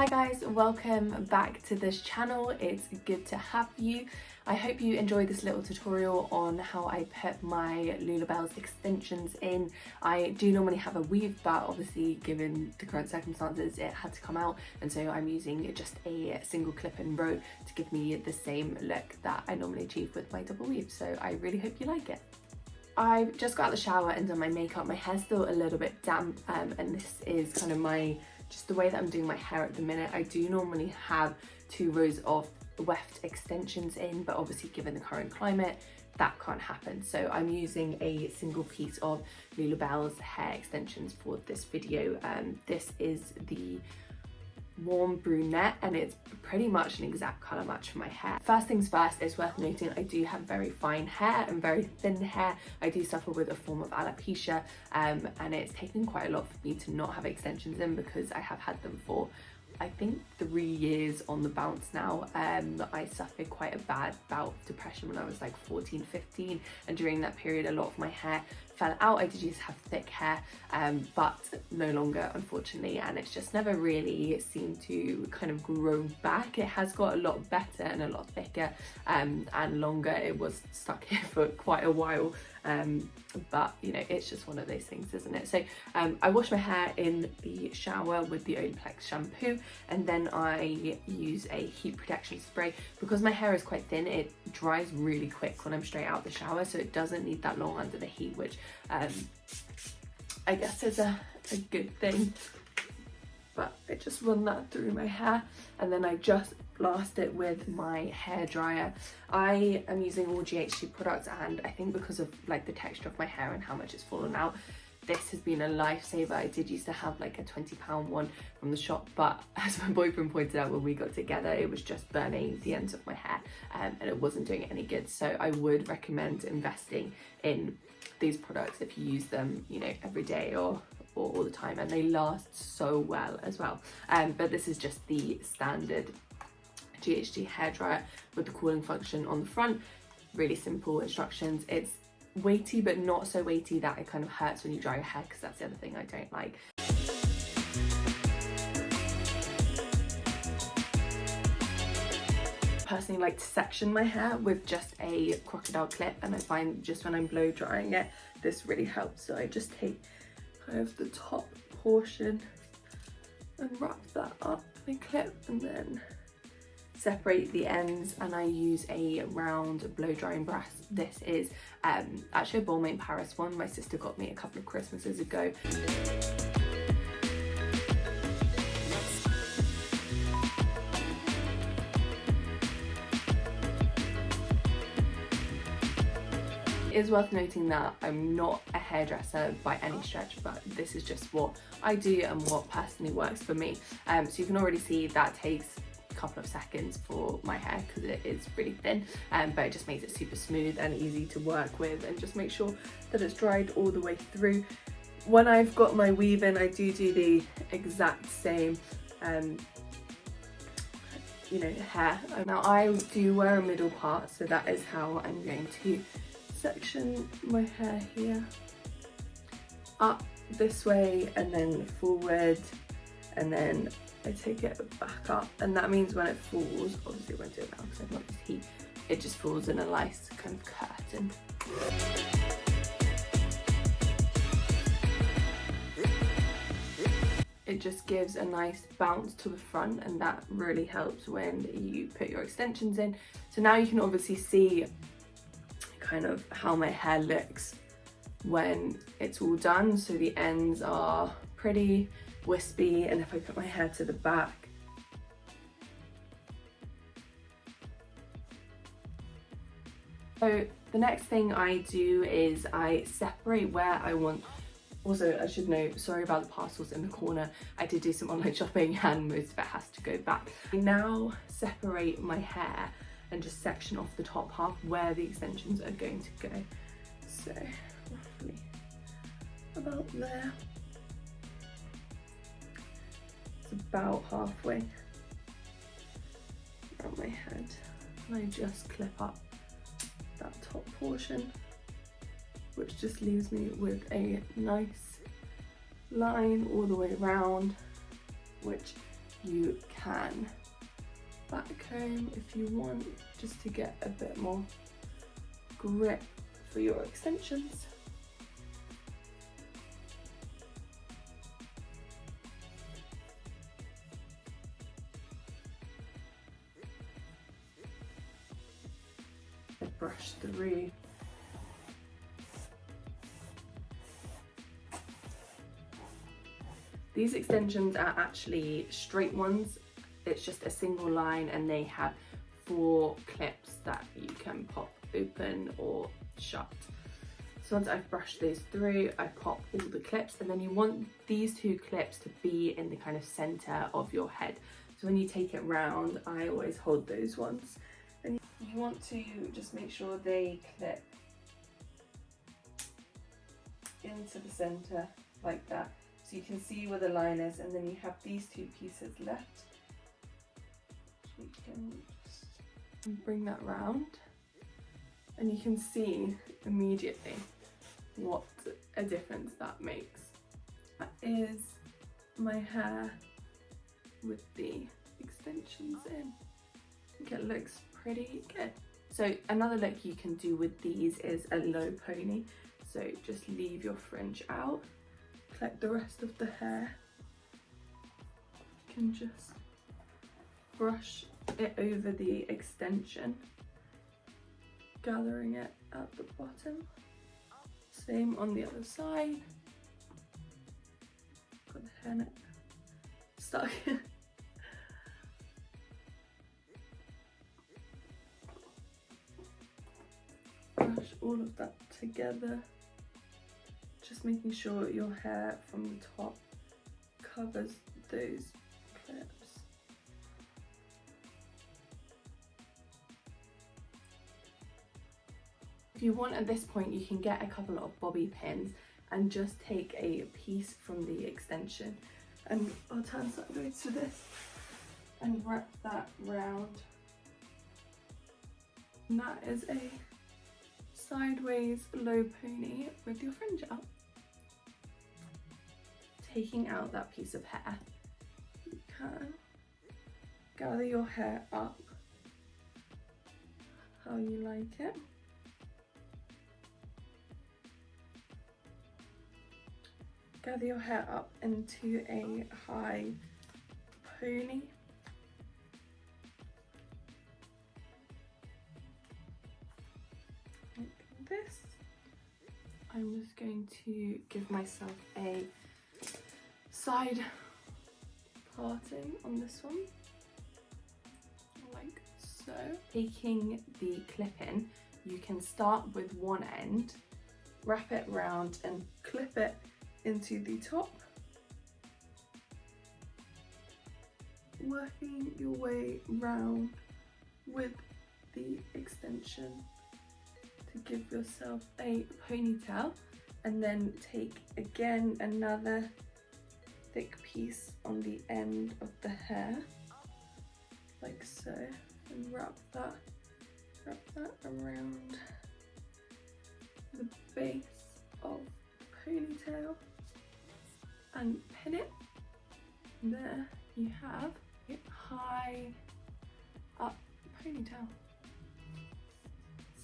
Hi guys, welcome back to this channel. It's good to have you. I hope you enjoyed this little tutorial on how I put my Lullabellz extensions in. I do normally have a weave, but obviously given the current circumstances it had to come out, and so I'm using just a single clip and row to give me the same look that I normally achieve with my double weave, so I really hope you like it. I've just got out of the shower and done my makeup. My hair's still a little bit damp, and this is kind of just the way that I'm doing my hair at the minute. I do normally have 2 rows of weft extensions in, but obviously given the current climate that can't happen, so I'm using a single piece of Lullabellz hair extensions for this video. This is the warm brunette and it's pretty much an exact colour match for my hair. First things first, it's worth noting I do have very fine hair and very thin hair. I do suffer with a form of alopecia, and it's taken quite a lot for me to not have extensions in because I have had them for I think 3 years on the bounce now. I suffered quite a bad bout of depression when I was like 14, 15, and during that period a lot of my hair fell out. I did used to have thick hair, but no longer unfortunately, and it's just never really seemed to kind of grow back. It has got a lot better and a lot thicker and longer. It was stuck here for quite a while, but you know, it's just one of those things, isn't it? So I wash my hair in the shower with the Lullabellz shampoo, and then I use a heat protection spray. Because my hair is quite thin, it dries really quick when I'm straight out the shower, so it doesn't need that long under the heat, which I guess is a good thing. But I just run that through my hair and then I just blast it with my hair dryer. I am using all GHD products, and I think because of like the texture of my hair and how much it's fallen out, this has been a lifesaver. I did used to have like a £20 one from the shop, but as my boyfriend pointed out when we got together, it was just burning the ends of my hair, and it wasn't doing it any good. So I would recommend investing in these products if you use them, you know, every day or all the time, and they last so well as well. But this is just the standard GHD hairdryer with the cooling function on the front. Really simple instructions. It's weighty but not so weighty that it kind of hurts when you dry your hair, because that's the other thing I don't like. Personally like to section my hair with just a crocodile clip, and I find just when I'm blow drying it this really helps. So I just take kind of the top portion and wrap that up in a clip and then separate the ends, and I use a round blow drying brush. This is actually a Balmain Paris one my sister got me a couple of Christmases ago. It is worth noting that I'm not a hairdresser by any stretch, but this is just what I do and what personally works for me. So you can already see that takes a couple of seconds for my hair because it is really thin, but it just makes it super smooth and easy to work with, and just make sure that it's dried all the way through. When I've got my weave in, I do the exact same you know, hair. Now I do wear a middle part, so that is how I'm going to section my hair here, up this way and then forward, and then I take it back up, and that means when it falls, obviously it won't do it now because I've not used heat, it just falls in a nice kind of curtain. It just gives a nice bounce to the front, and that really helps when you put your extensions in. So now you can obviously see kind of how my hair looks when it's all done. So the ends are pretty wispy, and if I put my hair to the back, so the next thing I do is I separate where I want. Also, I should note, sorry about the parcels in the corner. I did do some online shopping and most of it has to go back. I now separate my hair and just section off the top half where the extensions are going to go. So roughly about there. It's about halfway around my head. And I just clip up that top portion, which just leaves me with a nice line all the way around, which you can back comb if you want, just to get a bit more grip for your extensions. Brush through. These extensions are actually straight ones. It's just a single line and they have 4 clips that you can pop open or shut. So once I've brushed those through, I pop all the clips, and then you want these 2 clips to be in the kind of center of your head. So when you take it round, I always hold those ones. And you want to just make sure they clip into the center like that. So you can see where the line is, and then you have these 2 pieces left. So you can just bring that round, and you can see immediately what a difference that makes. That is my hair with the extensions in. I think it looks pretty good. So another look you can do with these is a low pony. So just leave your fringe out, collect the rest of the hair. You can just brush it over the extension, gathering it at the bottom. Same on the other side. Got the hair net stuck. Brush all of that together, just making sure your hair from the top covers those clips. If you want, at this point you can get a couple of bobby pins and just take a piece from the extension, and I'll turn sideways to this and wrap that round. And that is a sideways low pony with your fringe out. Taking out that piece of hair, you can gather your hair up how you like it. Gather your hair up into a high pony. Like this. I'm just going to give myself a side parting on this one, like so. Taking the clip in, you can start with one end, wrap it round and clip it into the top, working your way round with the extension to give yourself a ponytail, and then take again another thick piece on the end of the hair like so, and wrap that around the base of the ponytail and pin it. There you have a high up ponytail.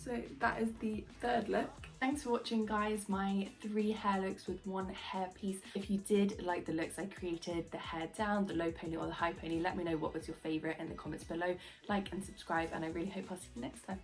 So that is the third look. Thanks for watching, guys, my 3 hair looks with 1 hair piece. If you did like the looks I created, the hair down, the low pony or the high pony, let me know what was your favourite in the comments below. Like and subscribe, and I really hope I'll see you next time.